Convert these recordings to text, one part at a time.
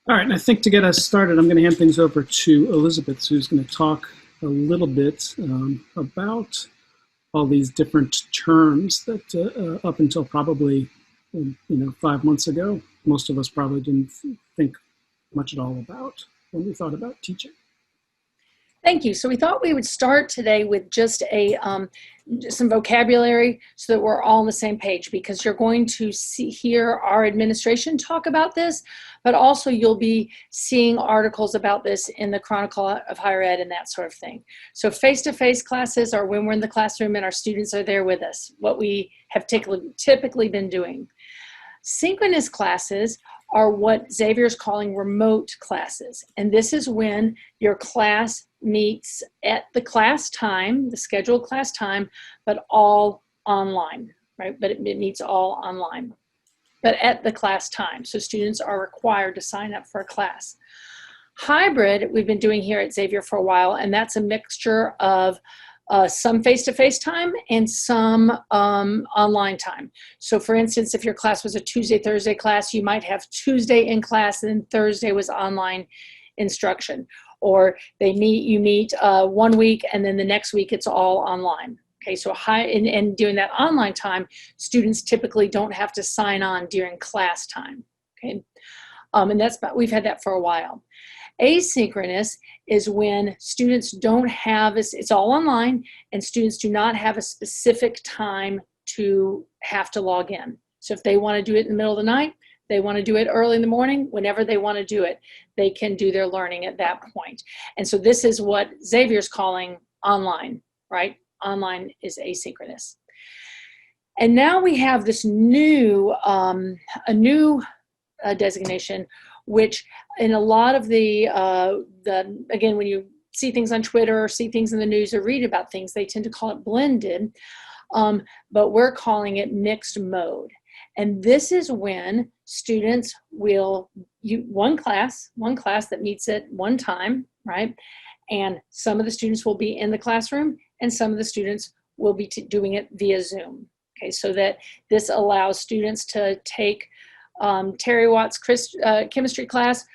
All right, and I think to get us started, I'm going to hand things over to Elizabeth, who's going to talk a little bit about all these different terms that up until probably 5 months ago, most of us probably didn't think much at all about when we thought about teaching. Thank you. So we thought we would start today with just some vocabulary so that we're all on the same page, because you're going to hear our administration talk about this, but also you'll be seeing articles about this in the Chronicle of Higher Ed and that sort of thing. So face-to-face classes are when we're in the classroom and our students are there with us, what we have typically been doing. Synchronous classes are what Xavier is calling remote classes. And this is when your class meets at the class time, the scheduled class time, but all online, right? But it meets all online, but at the class time. So students are required to sign up for a class. Hybrid, we've been doing here at Xavier for a while, and that's a mixture of some face-to-face time and some online time. So for instance, if your class was a Tuesday, Thursday class, you might have Tuesday in class and then Thursday was online instruction. Or you meet 1 week and then the next week it's all online. Okay, so and during that online time, students typically don't have to sign on during class time. Okay, and we've had that for a while. Asynchronous is when students don't have, it's all online, and students do not have a specific time to have to log in. So if they want to do it in the middle of the night, they want to do it early in the morning, whenever they want to do it, they can do their learning at that point. And so this is what Xavier's calling online, right? Online is asynchronous. And now we have this new, designation, which in a lot of again, when you see things on Twitter or see things in the news or read about things, they tend to call it blended, but we're calling it mixed mode. And this is when students will one class that meets at one time, right? And some of the students will be in the classroom and some of the students will be doing it via Zoom. Okay, so that this allows students to take Terry Watt's chemistry class,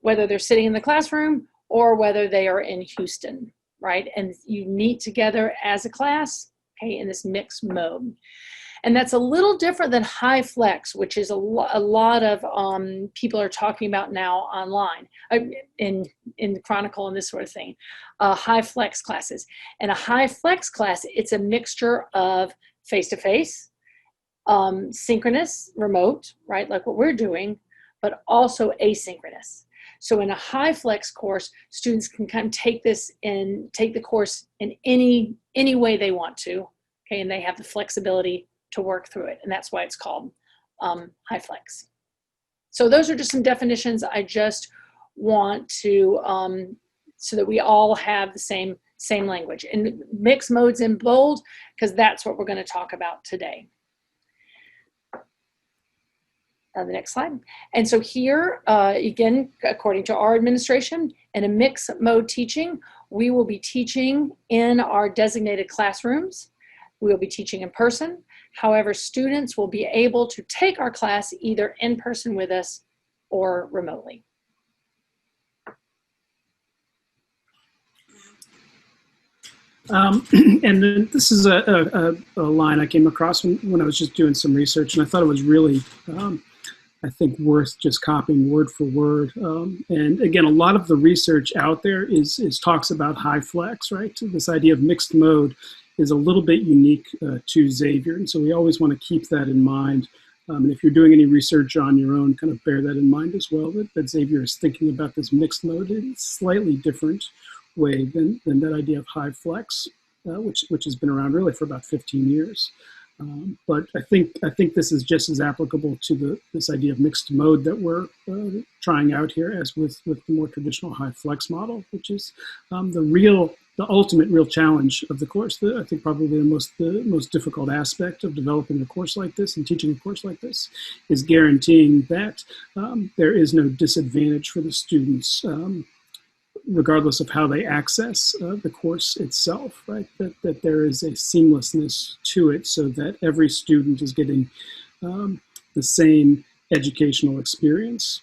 whether they're sitting in the classroom or whether they are in Houston, right? And you meet together as a class, okay, in this mixed mode. And that's a little different than HyFlex, which is a lot of people are talking about now online, in the Chronicle and this sort of thing, HyFlex classes. And a HyFlex class, it's a mixture of face-to-face, synchronous, remote, right, like what we're doing, but also asynchronous. So in a HyFlex course, students can kind of take the course in any way they want to, okay, and they have the flexibility to work through it, and that's why it's called HyFlex. So those are just some definitions. I just want to, so that we all have the same language. And mixed modes in bold, because that's what we're going to talk about today. The next slide. And so here, again, according to our administration, in a mixed mode teaching, we will be teaching in our designated classrooms. We will be teaching in person. However, students will be able to take our class either in person with us or remotely. And this is a line I came across when I was just doing some research, and I thought it was really, I think, worth just copying word for word. And again, a lot of the research out there is talks about HyFlex, right? So this idea of mixed mode is a little bit unique to Xavier, and so we always want to keep that in mind. And if you're doing any research on your own, kind of bear that in mind as well, that Xavier is thinking about this mixed mode in a slightly different way than that idea of HyFlex, which has been around really for about 15 years. But I think this is just as applicable to this idea of mixed mode that we're trying out here as with the more traditional HyFlex model, which is the ultimate real challenge of the course. I think probably the most difficult aspect of developing a course like this and teaching a course like this is guaranteeing that there is no disadvantage for the students, regardless of how they access the course itself, right? That there is a seamlessness to it so that every student is getting the same educational experience.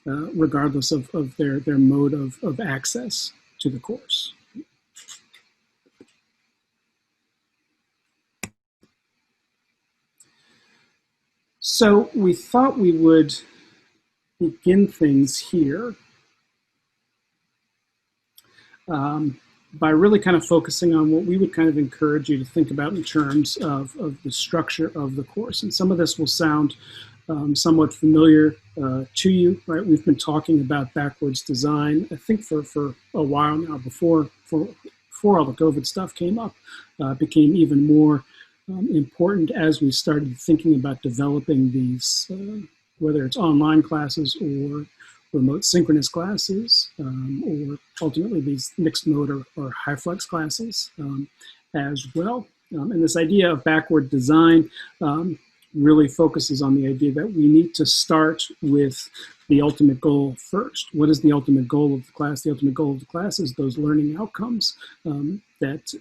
regardless of their mode of access to the course. So we thought we would begin things here by really kind of focusing on what we would kind of encourage you to think about in terms of the structure of the course. And some of this will sound somewhat familiar to you, right? We've been talking about backwards design, I think for a while now, before all the COVID stuff came up, became even more important as we started thinking about developing these, whether it's online classes or remote synchronous classes, or ultimately these mixed mode or HyFlex classes as well. And this idea of backward design really focuses on the idea that we need to start with the ultimate goal first. What is the ultimate goal of the class? The ultimate goal of the class is those learning outcomes that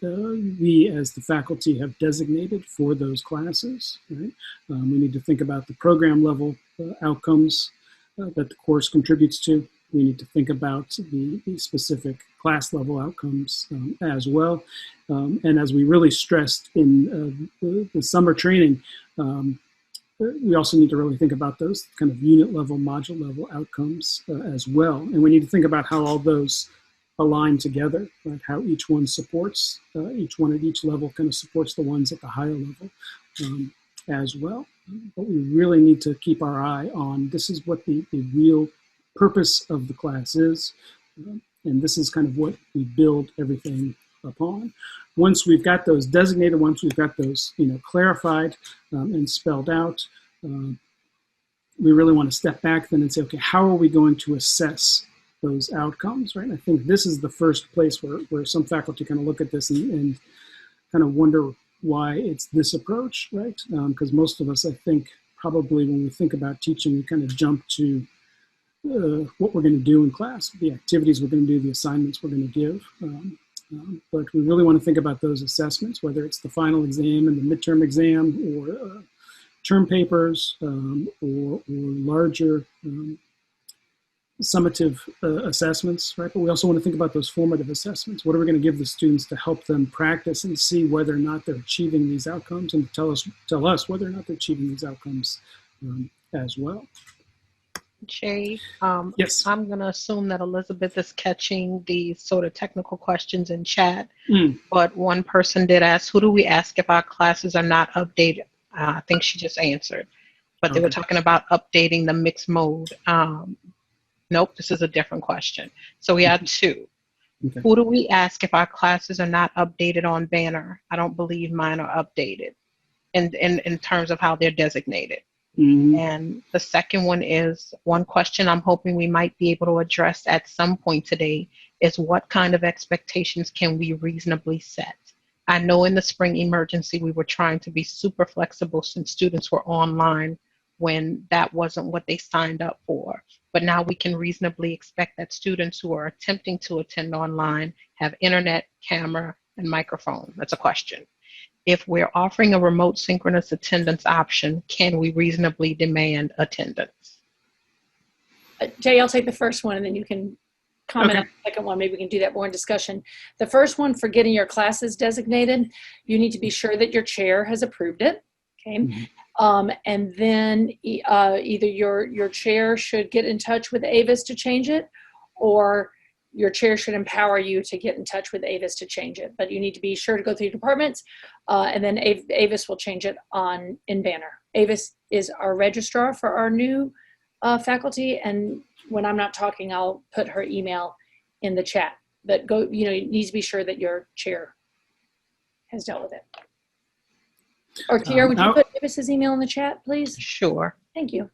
we as the faculty have designated for those classes. Right? We need to think about the program level outcomes that the course contributes to. We need to think about the specific class level outcomes as well. And as we really stressed in the summer training, we also need to really think about those kind of unit level, module level outcomes as well. And we need to think about how all those align together, right? How each one supports, each one at each level kind of supports the ones at the higher level as well. But we really need to keep our eye on this is what the real purpose of the class is. And this is kind of what we build everything upon. Once we've got those designated, once we've got those clarified and spelled out, we really want to step back then and say, okay, how are we going to assess those outcomes, right? And I think this is the first place where some faculty kind of look at this and kind of wonder why it's this approach, right? Because most of us, I think, probably when we think about teaching, we kind of jump to what we're going to do in class, the activities we're going to do, the assignments we're going to give. But we really want to think about those assessments, whether it's the final exam and the midterm exam or term papers or larger summative assessments, right? But we also want to think about those formative assessments. What are we going to give the students to help them practice and see whether or not they're achieving these outcomes, and tell us whether or not they're achieving these outcomes as well. Jay, yes. I'm going to assume that Elizabeth is catching the sort of technical questions in chat, but one person did ask, who do we ask if our classes are not updated? I think she just answered, but they were talking about updating the mixed mode. Nope, this is a different question. So we had two. Okay. Who do we ask if our classes are not updated on Banner? I don't believe mine are updated in terms of how they're designated. Mm-hmm. And the second one is, one question I'm hoping we might be able to address at some point today is what kind of expectations can we reasonably set? I know in the spring emergency, we were trying to be super flexible since students were online when that wasn't what they signed up for. But now we can reasonably expect that students who are attempting to attend online have internet, camera, and microphone. That's a question. If we're offering a remote synchronous attendance option, can we reasonably demand attendance? Jay, I'll take the first one and then you can comment on the second one. Maybe we can do that more in discussion. The first one, for getting your classes designated, you need to be sure that your chair has approved it. Okay. Mm-hmm. And then either your chair should get in touch with Avis to change it, or your chair should empower you to get in touch with Avis to change it. But you need to be sure to go through your departments, and then Avis will change it in Banner. Avis is our registrar for our new faculty, and when I'm not talking, I'll put her email in the chat. But you need to be sure that your chair has dealt with it. Or Kiera, would you put Avis's email in the chat, please? Sure. Thank you.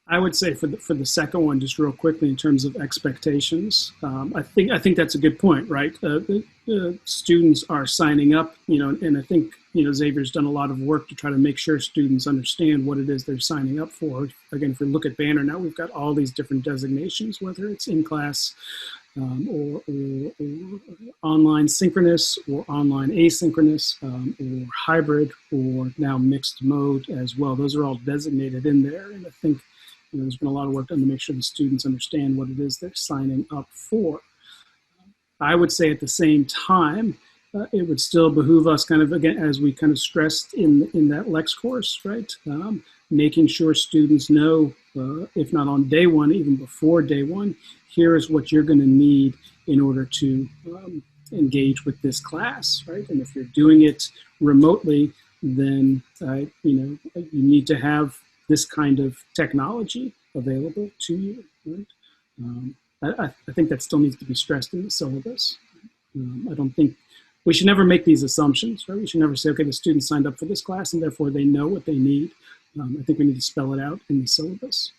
I would say for the second one, just real quickly in terms of expectations, I think that's a good point, right? The students are signing up, and I think Xavier's done a lot of work to try to make sure students understand what it is they're signing up for. Again, if we look at Banner now, we've got all these different designations, whether it's in class or online synchronous or online asynchronous or hybrid or now mixed mode as well. Those are all designated in there, and I think there's been a lot of work done to make sure the students understand what it is they're signing up for. I would say at the same time, it would still behoove us kind of, again, as we kind of stressed in that Lex course, right? Making sure students know, if not on day one, even before day one, here is what you're going to need in order to engage with this class, right? And if you're doing it remotely, then you need to have this kind of technology available to you, right? I think that still needs to be stressed in the syllabus. I don't think we should never make these assumptions, right? We should never say, okay, the students signed up for this class and therefore they know what they need. I think we need to spell it out in the syllabus.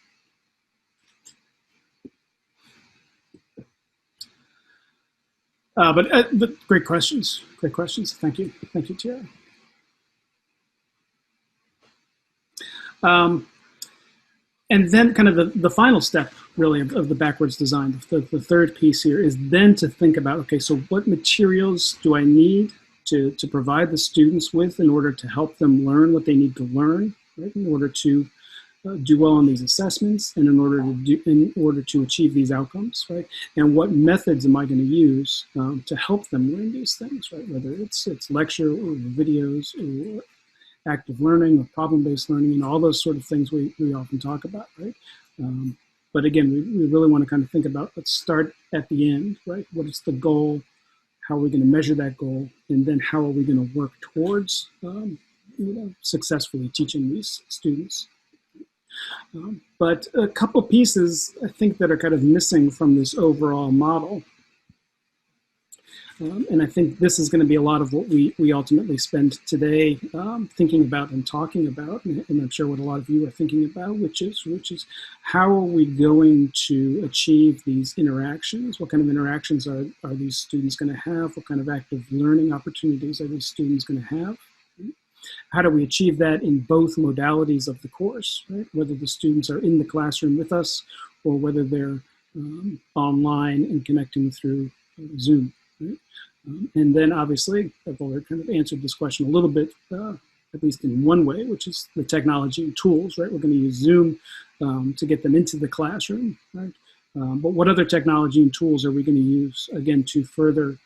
But great questions. Great questions. Thank you. Thank you, Tiara. And then kind of the final step, really, of the backwards design, the third piece here is then to think about, okay, so what materials do I need to provide the students with in order to help them learn what they need to learn, right, in order to do well on these assessments and in order to achieve these outcomes, right? And what methods am I going to use to help them learn these things, right? Whether it's lecture or videos or active learning or problem-based learning and all those sort of things we often talk about, right? But again, we really want to kind of think about, let's start at the end, right? What is the goal? How are we going to measure that goal? And then how are we going to work towards successfully teaching these students? But a couple pieces, I think, that are kind of missing from this overall model. And I think this is going to be a lot of what we ultimately spend today thinking about and talking about, and I'm sure what a lot of you are thinking about, which is how are we going to achieve these interactions? What kind of interactions are these students going to have? What kind of active learning opportunities are these students going to have? How do we achieve that in both modalities of the course, right? Whether the students are in the classroom with us or whether they're online and connecting through Zoom. Right? And then obviously, I've already kind of answered this question a little bit, at least in one way, which is the technology and tools, right? We're going to use Zoom to get them into the classroom, right? But what other technology and tools are we going to use, again, to further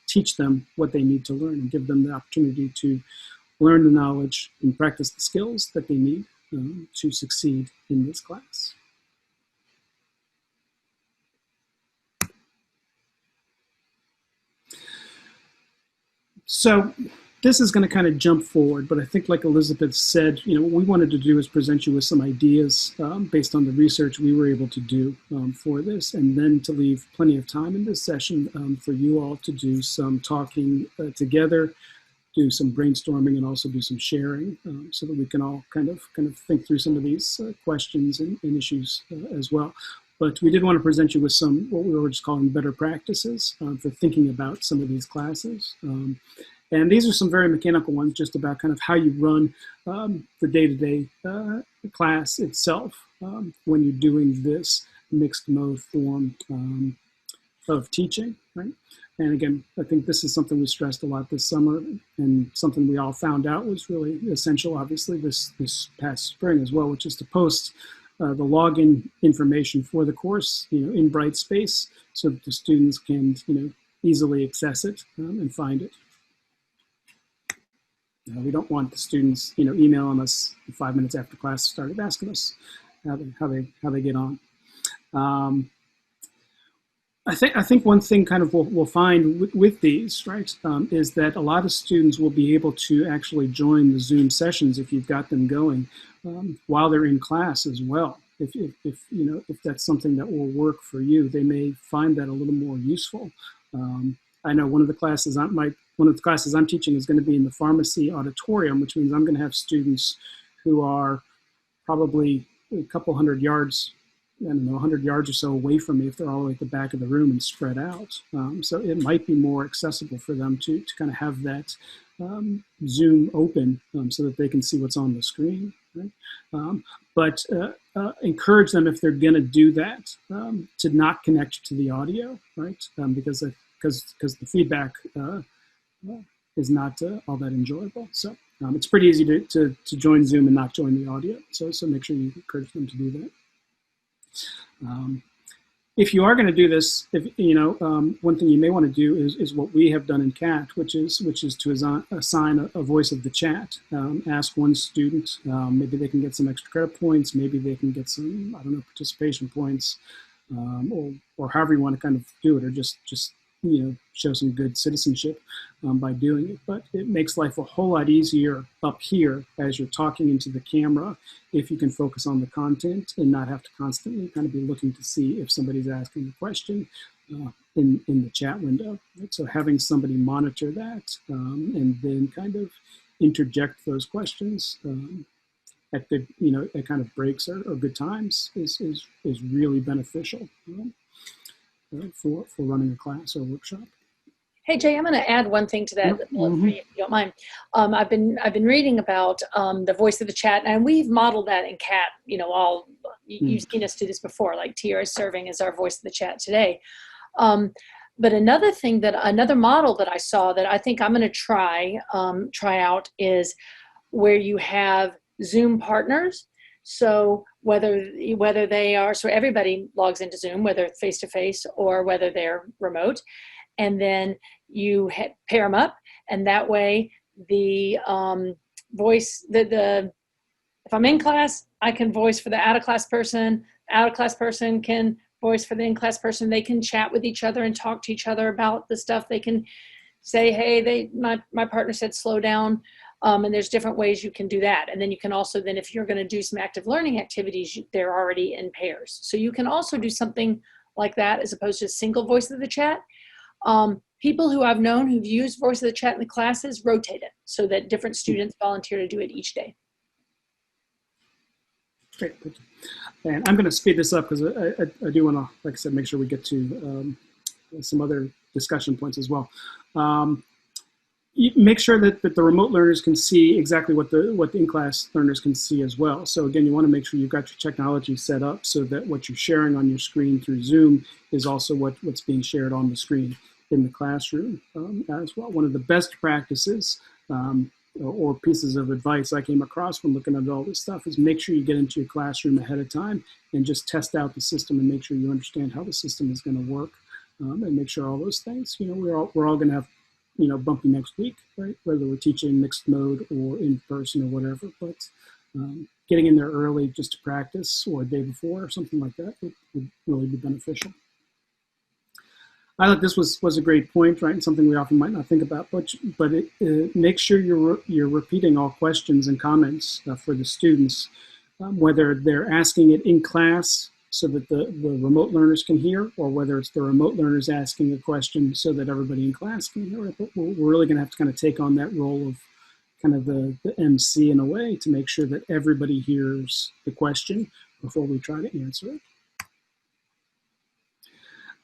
teach them what they need to learn and give them the opportunity to learn the knowledge and practice the skills that they need to succeed in this class? So this is going to kind of jump forward, but I think, like Elizabeth said, what we wanted to do is present you with some ideas based on the research we were able to do for this, and then to leave plenty of time in this session for you all to do some talking together, do some brainstorming, and also do some sharing so that we can all kind of think through some of these questions and issues as well. But we did want to present you with some, what we were just calling better practices for thinking about some of these classes. And these are some very mechanical ones, just about kind of how you run the day-to-day class itself when you're doing this mixed mode form of teaching, right? And again, I think this is something we stressed a lot this summer, and something we all found out was really essential, obviously, this past spring as well, which is to post the login information for the course, in Brightspace, so that the students can, easily access it and find it. We don't want the students, emailing us 5 minutes after class started asking us how they get on. I think one thing kind of we'll find with these, right, is that a lot of students will be able to actually join the Zoom sessions if you've got them going while they're in class as well. If that's something that will work for you, they may find that a little more useful. I know one of the classes I'm teaching is going to be in the pharmacy auditorium, which means I'm going to have students who are probably a couple hundred yards, 100 yards or so away from me if they're all the way at the back of the room and spread out. So it might be more accessible for them to kind of have that Zoom open so that they can see what's on the screen. Right? But encourage them, if they're going to do that, to not connect to the audio, right? Because the feedback is not all that enjoyable. So it's pretty easy to join Zoom and not join the audio. So make sure you encourage them to do that. If you are going to do this, one thing you may want to do is what we have done in CAT, which is to assign a voice of the chat. Ask one student, maybe they can get some extra credit points, maybe they can get some, I don't know, participation points, or however you want to kind of do it, or just show some good citizenship by doing it. But it makes life a whole lot easier up here as you're talking into the camera if you can focus on the content and not have to constantly kind of be looking to see if somebody's asking a question in the chat window. Right? So having somebody monitor that and then kind of interject those questions at good, at kind of breaks or good times is really beneficial. For running a class or workshop. Hey Jay, I'm going to add one thing to that, if you don't mind. I've been reading about the voice of the chat, and we've modeled that in CAT. You've seen us do this before, like Tiara is serving as our voice of the chat today. But another model that I saw that I think I'm going to try out is where you have Zoom partners. So whether they are, so everybody logs into Zoom, whether face-to-face or whether they're remote, and then you pair them up, and that way the voice, if I'm in class, I can voice for the out-of-class person can voice for the in-class person. They can chat with each other and talk to each other about the stuff. They can say, hey, my partner said slow down. And there's different ways you can do that. And then you can also, if you're going to do some active learning activities, they're already in pairs. So you can also do something like that as opposed to single voice of the chat. People who I've known who've used voice of the chat in the classes rotate it so that different students volunteer to do it each day. Great. And I'm going to speed this up because I do want to, like I said, make sure we get to some other discussion points as well. Make sure that the remote learners can see exactly what the in-class learners can see as well. So again, you want to make sure you've got your technology set up so that what you're sharing on your screen through Zoom is also what's being shared on the screen in the classroom as well. One of the best practices or pieces of advice I came across when looking at all this stuff is make sure you get into your classroom ahead of time and just test out the system and make sure you understand how the system is going to work and make sure all those things, we're all going to have bumpy next week, right? Whether we're teaching mixed mode or in person or whatever, but getting in there early just to practice or a day before or something like that would really be beneficial. I thought this was a great point, right? And something we often might not think about, but make sure you're repeating all questions and comments for the students, whether they're asking it in class so that the remote learners can hear, or whether it's the remote learners asking a question so that everybody in class can hear it. But we're really going to have to kind of take on that role of kind of the MC in a way to make sure that everybody hears the question before we try to answer it.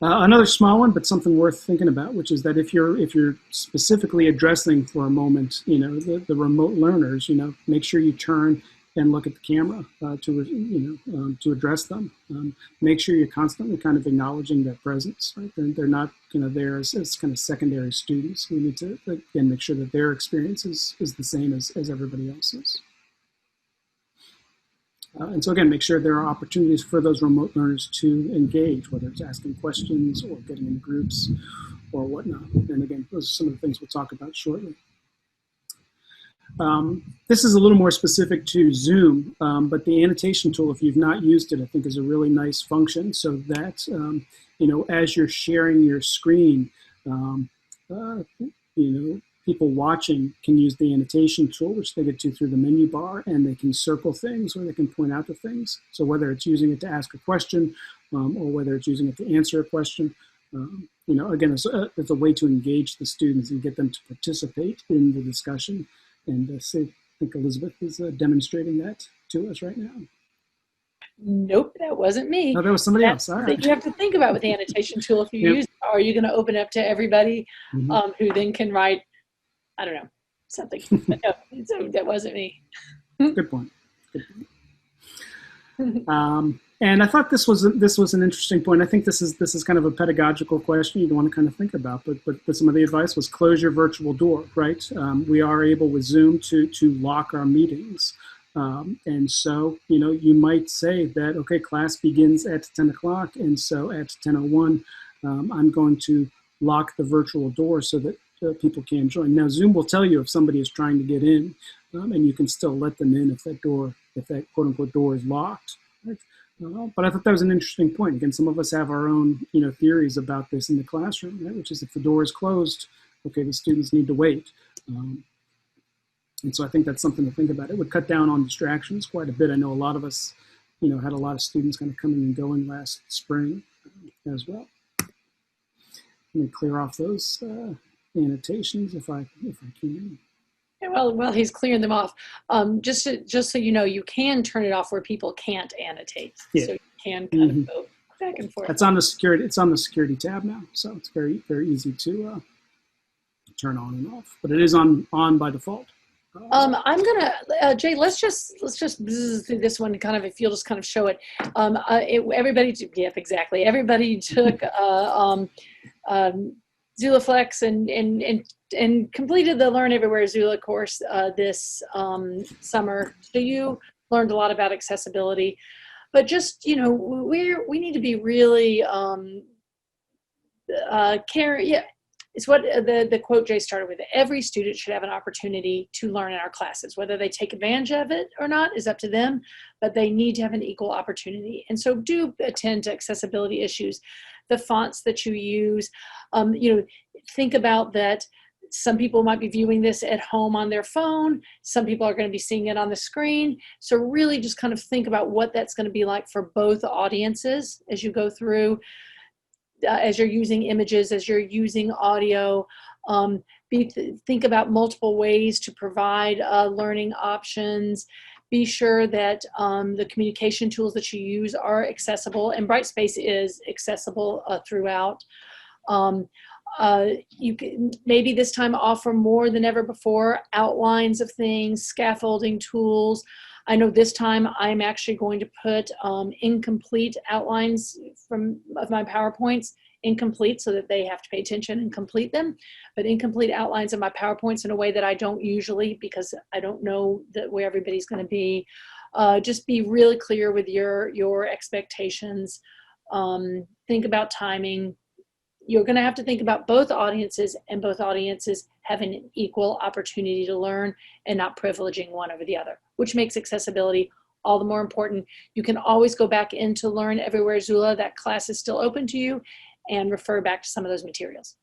Another small one, but something worth thinking about, which is that if you're specifically addressing for a moment, the remote learners, make sure you turn and look at the camera to address them. Make sure you're constantly kind of acknowledging their presence. Right? They're not there as kind of secondary students. We need to again make sure that their experience is the same as everybody else's. And so again, make sure there are opportunities for those remote learners to engage, whether it's asking questions or getting in groups or whatnot. And again, those are some of the things we'll talk about shortly. This is a little more specific to Zoom, but the annotation tool, if you've not used it, I think is a really nice function so that, as you're sharing your screen, people watching can use the annotation tool, which they get to through the menu bar, and they can circle things or they can point out to things. So whether it's using it to ask a question or whether it's using it to answer a question, again, it's a way to engage the students and get them to participate in the discussion. And I think Elizabeth is demonstrating that to us right now. Nope, that wasn't me. No, that was somebody else. All right. You have to think about with the annotation tool. If you use it, are you going to open up to everybody who then can write, I don't know, something. But no, so that wasn't me. Good point. Good point. And I thought this was an interesting point. I think this is kind of a pedagogical question you'd want to kind of think about. But some of the advice was close your virtual door, right? We are able with Zoom to lock our meetings. And so, you might say that, okay, class begins at 10 o'clock. And so at 10:01, I'm going to lock the virtual door so that people can join. Now, Zoom will tell you if somebody is trying to get in, and you can still let them in if that quote unquote door is locked. Right? But I thought that was an interesting point. Again, some of us have our own, theories about this in the classroom, right? Which is if the door is closed, okay, the students need to wait. And so I think that's something to think about. It would cut down on distractions quite a bit. I know a lot of us, had a lot of students kind of coming and going last spring as well. Let me clear off those annotations if I can. Yeah, well, he's clearing them off. Just so you know, you can turn it off where people can't annotate. Yeah. So you can kind of go back and forth. It's on the security tab now, so it's very, very easy to turn on and off. But it is on by default. I'm gonna Jay. Let's just buzz through this one. Kind of, if you'll just kind of show it. Exactly. Everybody took ZulaFlex and completed the Learn Everywhere Zula course this summer. So you learned a lot about accessibility, but just we need to be really It's what the quote Jay started with. Every student should have an opportunity to learn in our classes. Whether they take advantage of it or not is up to them, but they need to have an equal opportunity. And so do attend to accessibility issues, the fonts that you use. Think about that. Some people might be viewing this at home on their phone. Some people are going to be seeing it on the screen. So really just kind of think about what that's going to be like for both audiences as you go through. As you're using images, as you're using audio, think about multiple ways to provide learning options. Be sure that the communication tools that you use are accessible, and Brightspace is accessible throughout. You can maybe this time offer more than ever before outlines of things, scaffolding tools. I know this time I'm actually going to put incomplete outlines of my PowerPoints, incomplete, so that they have to pay attention and complete them, but incomplete outlines of my PowerPoints in a way that I don't usually, because I don't know where everybody's going to be. Just be really clear with your expectations. Think about timing. You're going to have to think about both audiences, and both audiences having an equal opportunity to learn and not privileging one over the other, which makes accessibility all the more important. You can always go back into Learn Everywhere Zula. That class is still open to you, and refer back to some of those materials.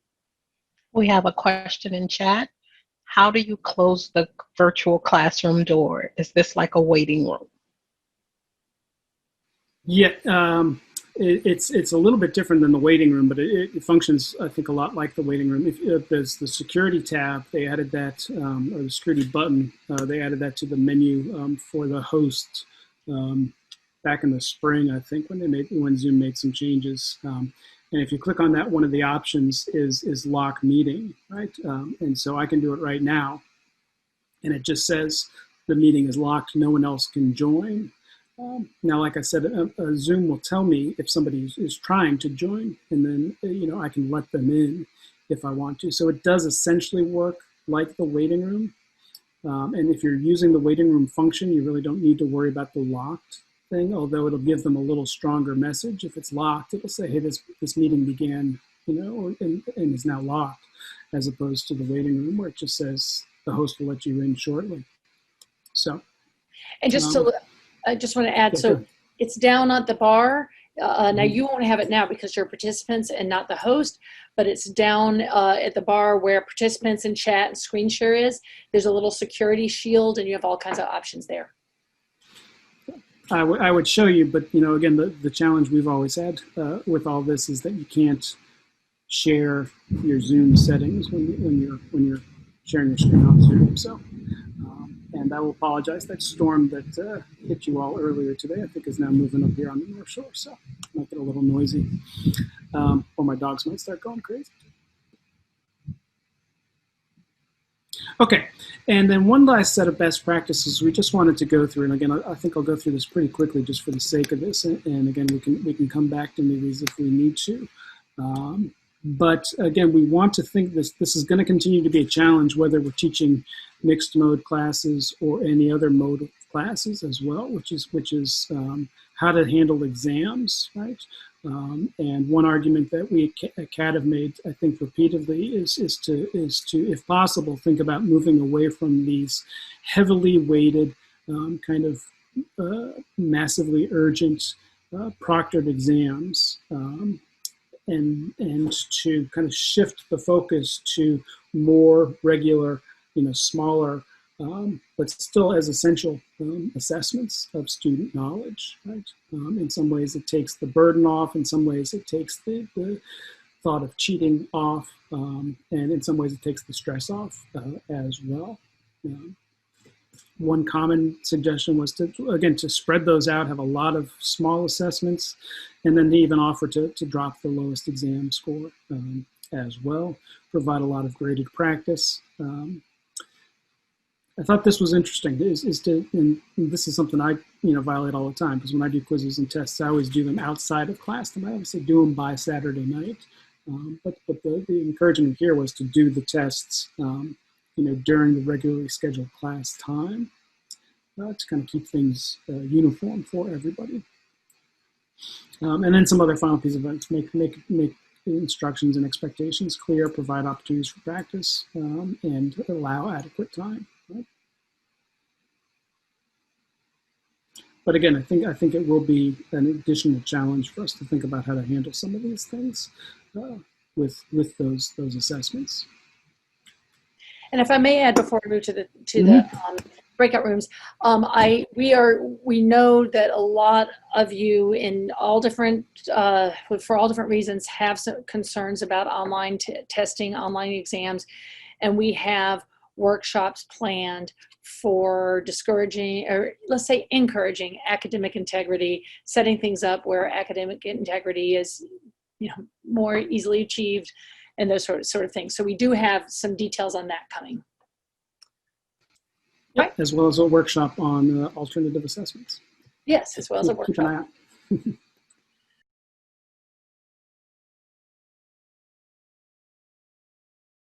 We have a question in chat. How do you close the virtual classroom door? Is this like a waiting room? Yeah. It's a little bit different than the waiting room, but it functions, I think, a lot like the waiting room. If there's the security tab, they added that, or the security button, they added that to the menu for the host back in the spring, I think, when Zoom made some changes. And if you click on that, one of the options is lock meeting, right? And so I can do it right now, and it just says the meeting is locked, no one else can join. Now, like I said, Zoom will tell me if somebody is trying to join, and then I can let them in if I want to. So it does essentially work like the waiting room. And if you're using the waiting room function, you really don't need to worry about the locked thing, although it'll give them a little stronger message. If it's locked, it'll say, hey, this meeting began, and is now locked, as opposed to the waiting room where it just says the host will let you in shortly. So. And I just want to add, so it's down at the bar. Now you won't have it now because you're participants and not the host, but it's down at the bar where participants and chat and screen share is. There's a little security shield, and you have all kinds of options there. I would show you, but again, the challenge we've always had with all this is that you can't share your Zoom settings when you're sharing your screen on Zoom. So. And I will apologize. That storm that hit you all earlier today, I think, is now moving up here on the North Shore. So it might get a little noisy. Or my dogs might start going crazy. Okay. And then one last set of best practices we just wanted to go through. And again, I think I'll go through this pretty quickly just for the sake of this. And again, we can come back to these if we need to. But again, we want to think this is going to continue to be a challenge, whether we're teaching mixed mode classes or any other mode of classes as well, which is how to handle exams, right? And one argument that we at CAT have made, I think, repeatedly is to, if possible, think about moving away from these heavily weighted, kind of massively urgent proctored exams, and to kind of shift the focus to more regular, smaller, but still as essential assessments of student knowledge, right? In some ways it takes the burden off, in some ways it takes the thought of cheating off, and in some ways it takes the stress off as well. One common suggestion was to spread those out, have a lot of small assessments, and then to even offer to drop the lowest exam score as well, provide a lot of graded practice. I thought this was interesting, and this is something I violate all the time, because when I do quizzes and tests, I always do them outside of class time. I obviously do them by Saturday night, but the encouragement here was to do the tests during the regularly scheduled class time, to kind of keep things uniform for everybody. And then some other final piece of advice: make instructions and expectations clear, provide opportunities for practice, and allow adequate time. Right? But again, I think it will be an additional challenge for us to think about how to handle some of these things with those assessments. And if I may add, before we move to the breakout rooms, we know that a lot of you in all different for all different reasons have some concerns about online testing, online exams, and we have workshops planned for discouraging, or let's say encouraging, academic integrity, setting things up where academic integrity is more easily achieved, and those sort of things. So we do have some details on that coming. Right. As well as a workshop on alternative assessments. Yes, as well as a workshop. Keep an eye out.